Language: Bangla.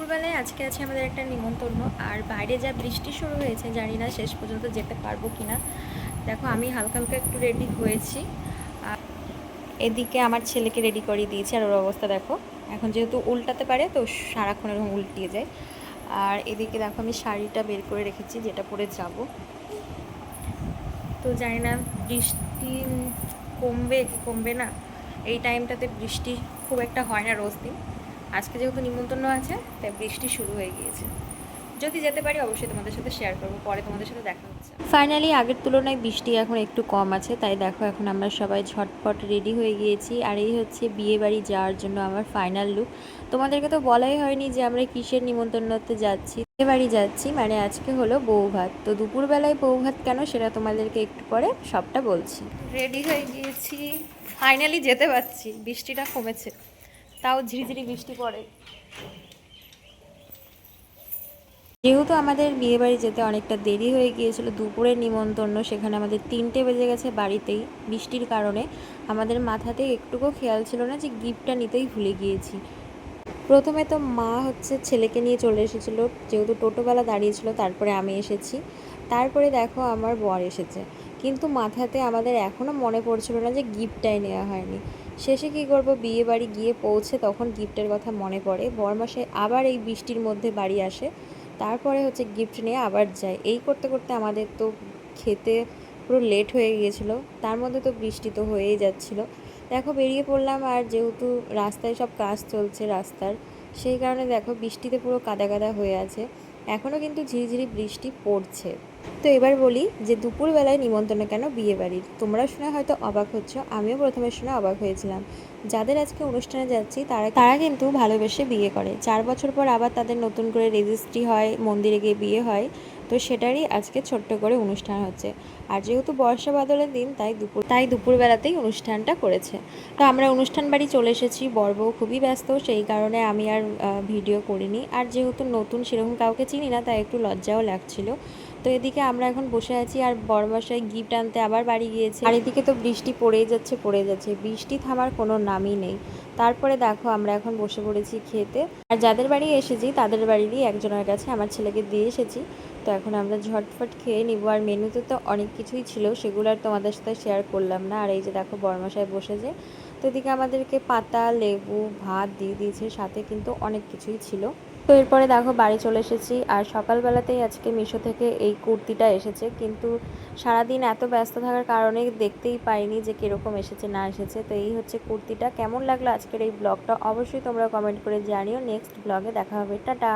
দুপুরবেলায় আজকে আছে আমাদের একটা নিমন্ত্রণ, আর বাইরে যা বৃষ্টি শুরু হয়েছে জানি না শেষ পর্যন্ত যেতে পারবো কিনা। দেখো আমি হালকা হালকা একটু রেডি হয়েছি, আর এদিকে আমার ছেলেকে রেডি করিয়ে দিয়েছি। আর ওর অবস্থা দেখো, এখন যেহেতু উল্টাতে পারে তো সারাক্ষণ এরকম উল্টিয়ে যায়। আর এদিকে দেখো আমি শাড়িটা বের করে রেখেছি যেটা পরে যাব। তো জানি না বৃষ্টি কমবে কি কমবে না। এই টাইমটাতে বৃষ্টি খুব একটা হয় না রোজ দিন, আজকে যেহেতু নিমন্ত্রণ আছে তাই বৃষ্টি শুরু হয়ে গিয়েছে। যদি যেতে পারি অবশ্যই তোমাদের সাথে শেয়ার করবো, পরে তোমাদের সাথে দেখা হচ্ছে। ফাইনালি আগের তুলনায় বৃষ্টি এখন একটু কম আছে, তাই দেখো এখন আমরা সবাই ঝটপট রেডি হয়ে গিয়েছি। আর এই হচ্ছে বিয়ে বাড়ি যাওয়ার জন্য আমার ফাইনাল লুক। তোমাদেরকে তো বলাই হয়নি যে আমরা কিসের নিমন্ত্রণতে যাচ্ছি। বিয়ে বাড়ি যাচ্ছি, মানে আজকে হলো বউ ভাত। তো দুপুরবেলায় বউ ভাত কেন সেটা তোমাদেরকে একটু পরে সবটা বলছি। রেডি হয়ে গিয়েছি, ফাইনালি যেতে পারছি। বৃষ্টিটা কমেছে, তাও ঝিরিঝিরি বৃষ্টি পড়ে। যেহেতু আমাদের বিয়েবাড়ি যেতে অনেকটা দেরি হয়ে গিয়েছিল, দুপুরের নিমন্ত্রণ, সেখানে আমাদের 3টে বেজে গেছে বাড়িতেই। বৃষ্টির কারণে আমাদের মাথাতেই একটুকুও খেয়াল ছিল না যে গিফটটা নিতেই ভুলে গিয়েছি। প্রথমে তো মা হচ্ছে ছেলেকে নিয়ে চলে এসেছিলো, যেহেতু টোটোবেলা দাঁড়িয়েছিল, তারপরে আমি এসেছি, তারপরে দেখো আমার বর এসেছে। কিন্তু মাথাতে আমাদের এখনও মনে পড়ছিল না যে গিফটটাই নেওয়া হয়নি। শেষে কী করবো, বিয়ে বাড়ি গিয়ে পৌঁছে তখন গিফটের কথা মনে পড়ে। বরমাসায় আবার এই বৃষ্টির মধ্যে বাড়ি আসে, তারপরে হচ্ছে গিফট নিয়ে আবার যায়। এই করতে করতে আমাদের তো খেতে পুরো লেট হয়ে গিয়েছিলো, তার মধ্যে তো বৃষ্টি তো হয়েই যাচ্ছিলো। দেখো বেরিয়ে পড়লাম, আর যেহেতু রাস্তায় সব কাজ চলছে রাস্তার, সেই কারণে দেখো বৃষ্টিতে পুরো কাদা কাদা হয়ে আছে। এখনও কিন্তু ঝিরিঝিরি বৃষ্টি পড়ছে। তো এবার বলি যে দুপুরবেলায় নিমন্ত্রণ কেন বিয়ে বাড়ির, তোমরা শুনে হয়তো অবাক হচ্ছ, আমিও প্রথমে শুনে অবাক হয়েছিলাম। যাদের আজকে অনুষ্ঠানে যাচ্ছি তারা তারা কিন্তু ভালোবেসে বিয়ে করে, 4 বছর পর আবার তাদের নতুন করে রেজিস্ট্রি হয়, মন্দিরে গিয়ে বিয়ে হয়। তো সেটারই আজকে ছোট্ট করে অনুষ্ঠান হচ্ছে। আর যেহেতু বর্ষা বাদলের দিন, তাই দুপুরবেলাতেই অনুষ্ঠানটা করেছে। তো আমরা অনুষ্ঠান বাড়ি চলে এসেছি, বর বউ খুবই ব্যস্ত, সেই কারণে আমি আর ভিডিও করিনি। আর যেহেতু নতুন সেরকম কাউকে চিনি না, তাই একটু লজ্জাও লাগছিল। তো এদিকে আমরা এখন বসে আছি, আর বরমশাই গিফট আনতে আবার বাড়ি গিয়েছে। আর এদিকে তো বৃষ্টি পড়েই যাচ্ছে, বৃষ্টি থামার কোনো নামই নেই। তারপরে দেখো আমরা এখন বসে পড়েছি খেতে। আর যাদের বাড়ি এসেছি তাদের বাড়িরই একজনের কাছে আমার ছেলেকে দিয়ে এসেছি। তো এখন আমরা ঝটফট খেয়ে নিব। আর মেনুতে তো অনেক কিছুই ছিল, সেগুলো আর তোমাদের সাথে শেয়ার করলাম না। আর এই যে দেখো বরমশাই বসেছে। তো এদিকে আমাদেরকে পাতা, লেবু, ভাত দিয়ে দিয়েছে, সাথে কিন্তু অনেক কিছুই ছিল। তো এরপরে দেখো বাড়ি চলে এসেছি। আর সকালবেলাতেই আজকে মিশো থেকে এই কুর্তিটা এসেছে, কিন্তু সারাদিন এত ব্যস্ত থাকার কারণে দেখতেই পাইনি যে কীরকম এসেছে না এসেছে। তো এই হচ্ছে কুর্তিটা। কেমন লাগলো আজকের এই ব্লগটা অবশ্যই তোমরা কমেন্ট করে জানিও। নেক্সট ব্লগে দেখা হবে, টাটা।